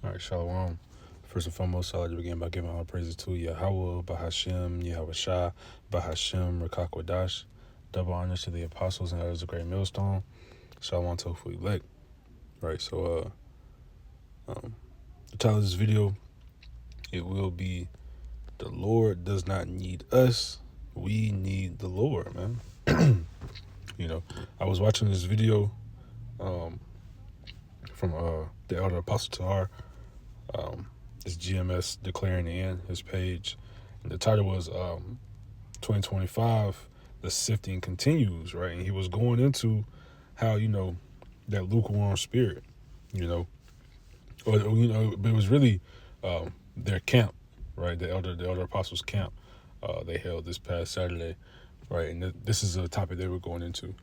All right, Shalom. First and foremost, I'd like to begin by giving all praises to Yahweh, Bahashem, Yahweh Shah, Bahashem, Rakakwadash. Double honors to the apostles and others of Great Millstone. Shalom to Hopefully Elect. Right, so the title of this video, it will be The Lord Does Not Need Us, We Need the Lord, man. I was watching this video from the Elder Apostle Tahar. It's GMS Declaring the End, his page. And the title was 2025, The Sifting Continues, right? And he was going into how, that lukewarm spirit, but it was really their camp, right? The Elder Apostles camp they held this past Saturday, right? And this is a topic they were going into,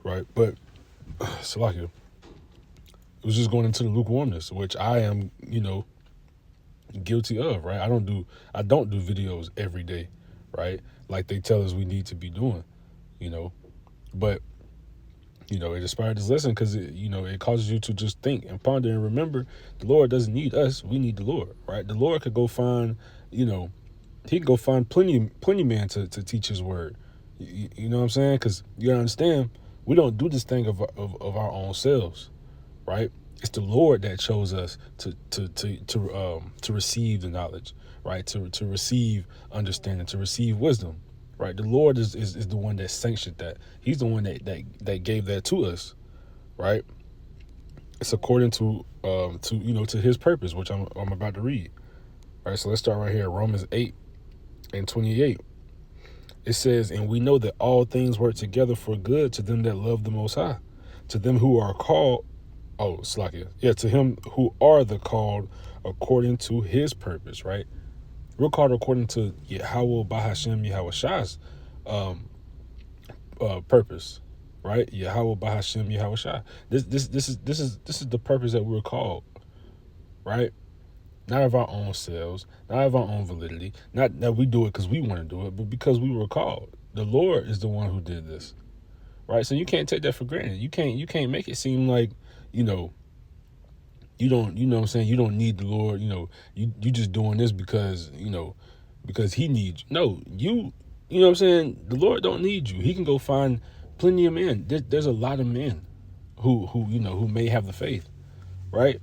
right? But, Salakia, it was just going into the lukewarmness, which I am, guilty of, right? I don't do videos every day, right? Like they tell us we need to be doing, but it inspired this lesson because it causes you to just think and ponder and remember the Lord doesn't need us, we need the Lord, right? The Lord could go find, he could go find plenty man to teach his word. You know what I'm saying? Because you gotta understand, we don't do this thing of our own selves, right? It's the Lord that chose us to receive the knowledge, right? To receive understanding, to receive wisdom, right? The Lord is the one that sanctioned that. He's the one that gave that to us, right? It's according to his purpose, which I'm about to read. All right, so let's start right here. Romans 8:28. It says, "And we know that all things work together for good to them that love the Most High, to them who are called." Oh, Slakia. Yeah, to him who are the called according to his purpose, right? We're called according to Yahweh Bahashem Yahweh Shah's purpose, right? Yahweh Bahashem Yahweh Shah. This is the purpose that we're called, right? Not of our own selves, not of our own validity, not that we do it because we want to do it, but because we were called. The Lord is the one who did this, right? So you can't take that for granted. You can't make it seem like, you don't, what I'm saying, you don't need the Lord, you just doing this because he needs you. No, you know what I'm saying, the Lord don't need you. He can go find plenty of men. There's a lot of men who may have the faith, right?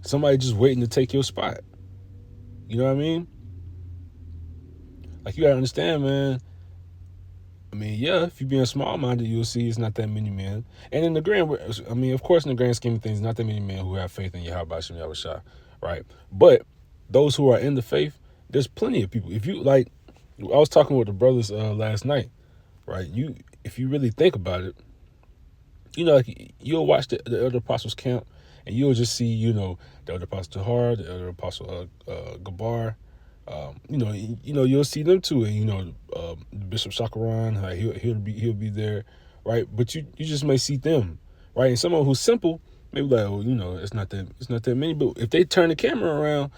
Somebody just waiting to take your spot. You know what I mean? Like, you gotta understand, man. I mean, yeah, if you're being small-minded, you'll see it's not that many men. And in the of course, in the grand scheme of things, not that many men who have faith in Yahweh Shem Yahweh Shah, right? But those who are in the faith, there's plenty of people. If you, I was talking with the brothers last night, right? If you really think about it, you'll watch the Elder Apostles camp, and you'll just see, the Elder Apostle Tahar, the Elder Apostle Gabar, you'll see them too, and Bishop Shakaran, he'll be there, right? But you just may see them, right? And someone who's simple, maybe like, it's not that many. But if they turn the camera around,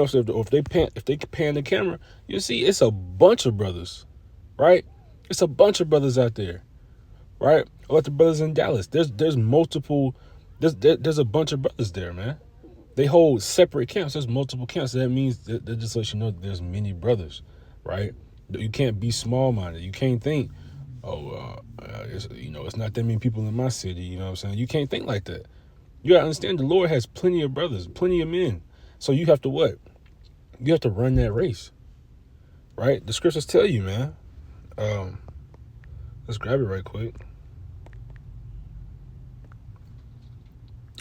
so if they pan the camera, you'll see it's a bunch of brothers, right? It's a bunch of brothers out there, right? Like the brothers in Dallas, there's multiple, there's a bunch of brothers there, man. They hold separate camps. There's multiple camps. So that means that just lets you know that there's many brothers, right? You can't be small-minded. You can't think, it's not that many people in my city. You know what I'm saying? You can't think like that. You gotta understand the Lord has plenty of brothers, plenty of men. So you have to what? You have to run that race, right? The scriptures tell you, man. Let's grab it right quick.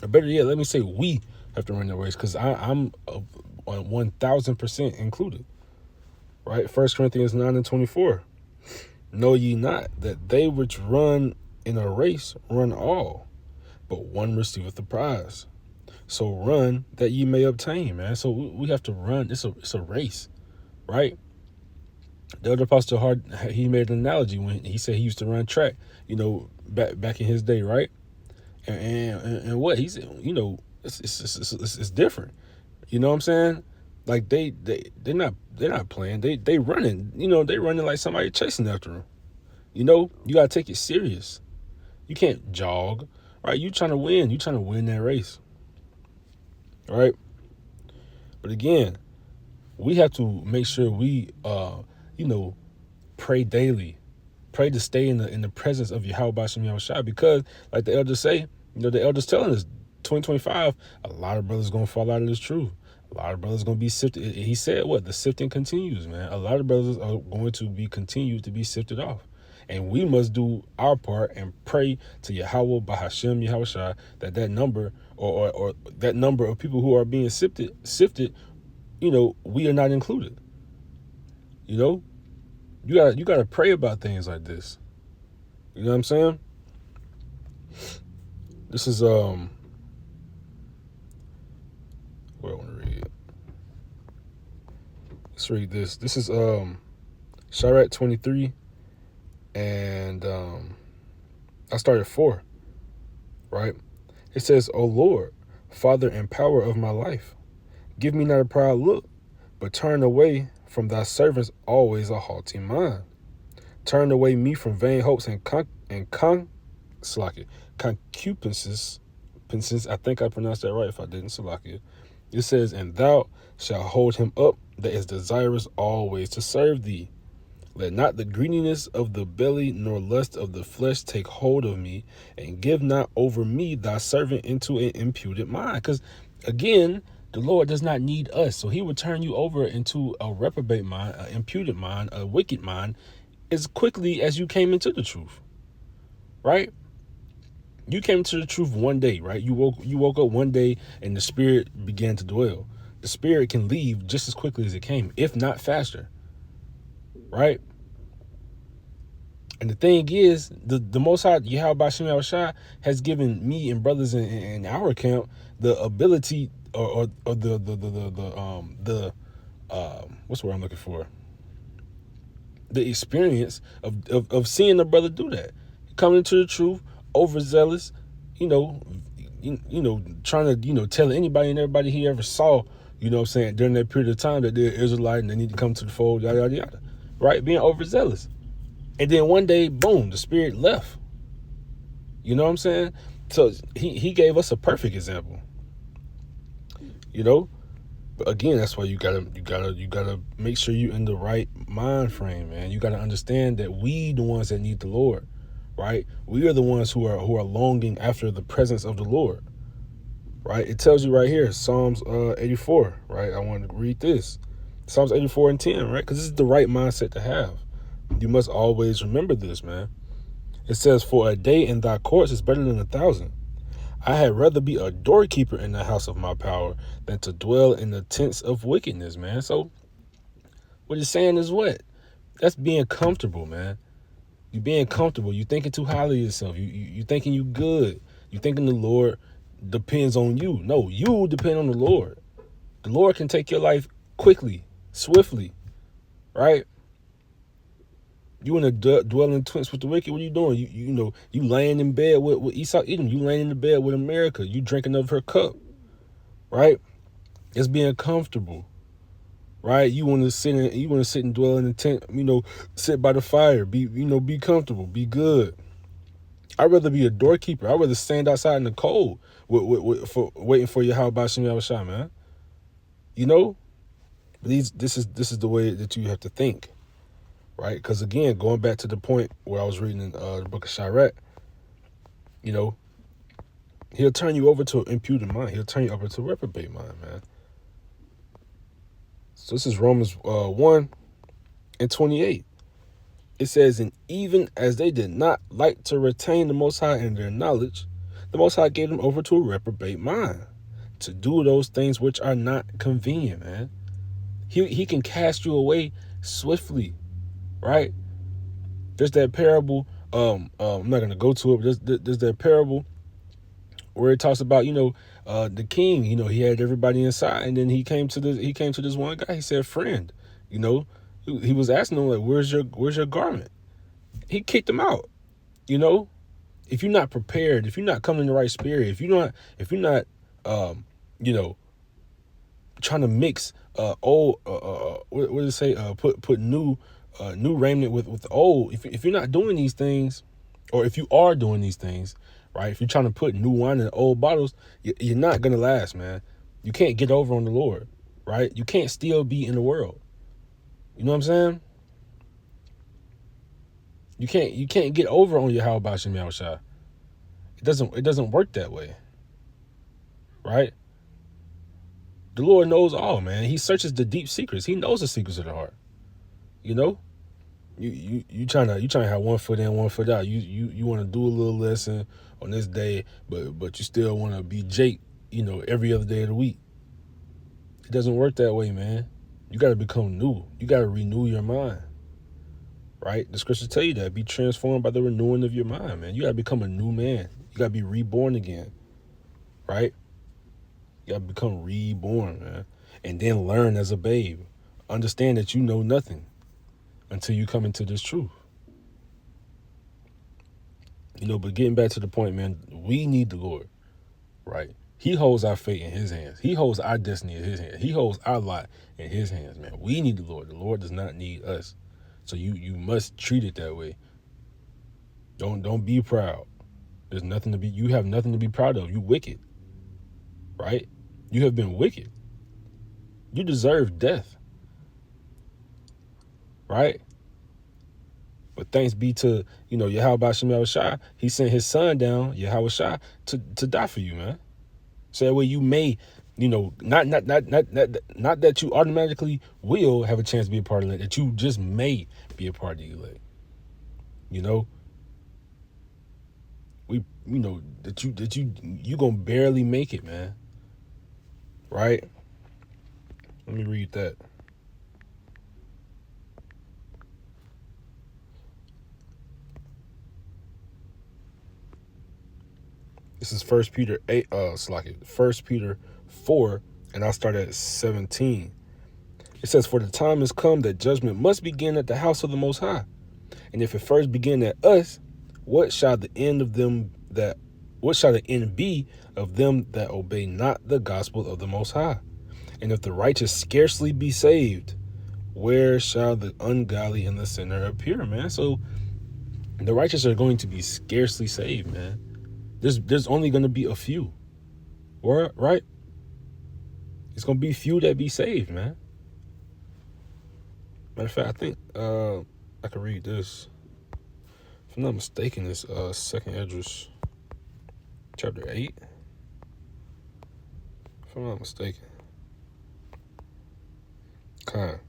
Or better yet, let me say we have to run that race, because I'm 1,000% included, right? 1 Corinthians 9:24. Know ye not that they which run in a race run all, but one receiveth the prize. So run that ye may obtain, man. So we have to run. It's a race, right? The other Apostle Hard, he made an analogy when he said he used to run track, back in his day, right? And what he said, it's different. You know what I'm saying? Like they're not playing. They running. They running like somebody chasing after them. You gotta take it serious. You can't jog, right? You trying to win. You trying to win that race, right? But again, we have to make sure we, pray daily, pray to stay in the presence of Yahweh Bashem Yahushua, because like the elders say, the elders telling us 2025, a lot of brothers gonna fall out of this truth. A lot of brothers gonna be sifted. He said what? The sifting continues, man. A lot of brothers are going to be continued to be sifted off. And we must do our part and pray to Yahweh Bahashem Yahushua that number or that number of people who are being sifted, we are not included. You gotta pray about things like this. You know what I'm saying? This is where I want to read it. Let's read this. This is Sirach 23, and I started 4. Right? It says, "O Lord, Father and power of my life, give me not a proud look, but turn away from thy servants always a haughty mind. Turn away me from vain hopes and concupiscences. I think I pronounced that right. If I didn't, Salakia. It says, and thou shalt hold him up that is desirous always to serve thee. Let not the greediness of the belly nor lust of the flesh take hold of me, and give not over me thy servant into an imputed mind." Because again, the Lord does not need us. So he would turn you over into a reprobate mind, an imputed mind, a wicked mind, as quickly as you came into the truth. Right? You came to the truth one day, right? You woke up one day and the spirit began to dwell. The spirit can leave just as quickly as it came, if not faster. Right? And the thing is, the Most High Yahweh Bashem Yahushua has given me and brothers in our camp the ability or the what's the word I'm looking for? The experience of seeing the brother do that, coming into the truth, overzealous, trying to tell anybody and everybody he ever saw, during that period of time that they're Israelite and they need to come to the fold, yada yada yada, right? Being overzealous. And then one day, boom, the spirit left. You know what I'm saying? So he gave us a perfect example. But again, that's why you gotta make sure you in the right mind frame, man. You gotta understand that we the ones that need the Lord, right? We are the ones who are longing after the presence of the Lord, right? It tells you right here, Psalms 84, right? I want to read this, Psalms 84 and 10, right? Because this is the right mindset to have. You must always remember this, man. It says, "For a day in thy courts is better than 1,000. I had rather be a doorkeeper in the house of my power than to dwell in the tents of wickedness," man. So what it's saying is what? That's being comfortable, man. You being comfortable. You thinking too highly of yourself. You thinking you good. You thinking the Lord depends on you. No, you depend on the Lord. The Lord can take your life quickly, swiftly, right? You in a dwelling tents with the wicked. What are you doing? You laying in bed with Esau Edom. You laying in the bed with America. You drinking of her cup, right? It's being comfortable, right? You want to sit and dwell in the tent. Sit by the fire. Be comfortable. Be good. I'd rather be a doorkeeper. I'd rather stand outside in the cold waiting for Yahweh Bashem Yahushua, man. But this is the way that you have to think. Right? Because again, going back to the point where I was reading in the book of Sirach, he'll turn you over to an imputed mind. He'll turn you over to a reprobate mind, man. So this is Romans 1 and 28. It says, "And even as they did not like to retain the Most High in their knowledge, the Most High gave them over to a reprobate mind to do those things which are not convenient," man. He can cast you away swiftly. Right? There's that parable. I'm not gonna go to it, but there's that parable where it talks about the king. He had everybody inside, and then he came to this one guy. He said, "Friend," he was asking him like, "Where's your garment?" He kicked him out. If you're not prepared, if you're not coming in the right spirit, if you're not trying to mix old what does it say? Put new raiment with old. If you're not doing these things, or if you are doing these things, right? If you're trying to put new wine in old bottles, you're not gonna last, man. You can't get over on the Lord, right? You can't still be in the world. You know what I'm saying? You can't get over on your how about Shem Yahushua. It doesn't work that way, right? The Lord knows all, man. He searches the deep secrets. He knows the secrets of the heart. You know, you trying to have one foot in, one foot out. You want to do a little lesson on this day, but you still want to be Jake, every other day of the week. It doesn't work that way, man. You got to become new. You got to renew your mind, right? The scriptures tell you that. Be transformed by the renewing of your mind, man. You got to become a new man. You got to be reborn again, right? You got to become reborn, man. And then learn as a babe. Understand that you know nothing until you come into this truth. But getting back to the point, man, we need the Lord, right? He holds our fate in his hands. He holds our destiny in his hands. He holds our lot in his hands, man. We need the Lord. The Lord does not need us. So you must treat it that way. Don't be proud. You have nothing to be proud of. You wicked, right? You have been wicked. You deserve death, right? But thanks be to, Yahweh Shem Yahushua, he sent his son down, Yahushua, to die for you, man. So that way you may, not that you automatically will have a chance to be a part of it, that you just may be a part of the elect. That you gonna barely make it, man. Right? Let me read that. This is 1 Peter 8, 1 Peter 4, and I'll start at 17. It says, "For the time has come that judgment must begin at the house of the Most High. And if it first begin at us, what shall the end be of them that obey not the gospel of the Most High? And if the righteous scarcely be saved, where shall the ungodly and the sinner appear?" Man, so the righteous are going to be scarcely saved, man. There's only going to be a few, right? It's going to be few that be saved, man. Matter of fact, I think I can read this. If I'm not mistaken, it's 2nd Esdras, chapter 8. If I'm not mistaken. Kind.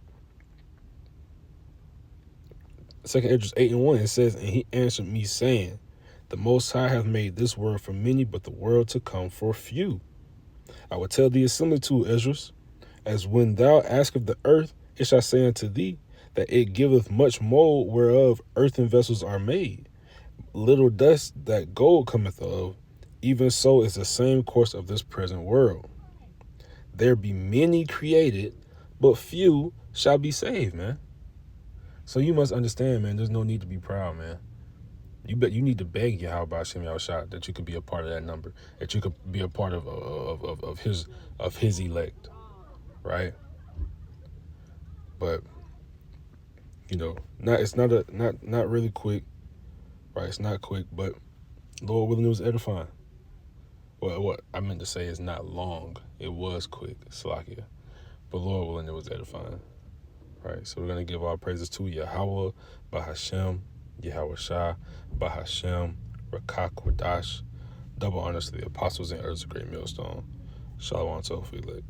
2nd Esdras 8:1, it says, "And he answered me, saying, The Most High hath made this world for many, but the world to come for few. I will tell thee a similitude, Esdras, as when thou askest the earth, it shall say unto thee, that it giveth much mold whereof earthen vessels are made. Little dust that gold cometh of, even so is the same course of this present world. There be many created, but few shall be saved," man. So you must understand, man, there's no need to be proud, man. You need to beg Yahweh Shem Yahushua that you could be a part of that number, that you could be a part of his elect, right? But it's not really quick, right? It's not quick, but Lord willing, it was edifying. Well, what I meant to say is not long. It was quick, Salakia. But Lord willing, it was edifying. Right, so we're going to give our praises to Yahweh, Bahashem, Yahushua, Bahashem, Rakak, Wadash. Double honors to the apostles and elders of Great Millstone. Shalom to Ophilik.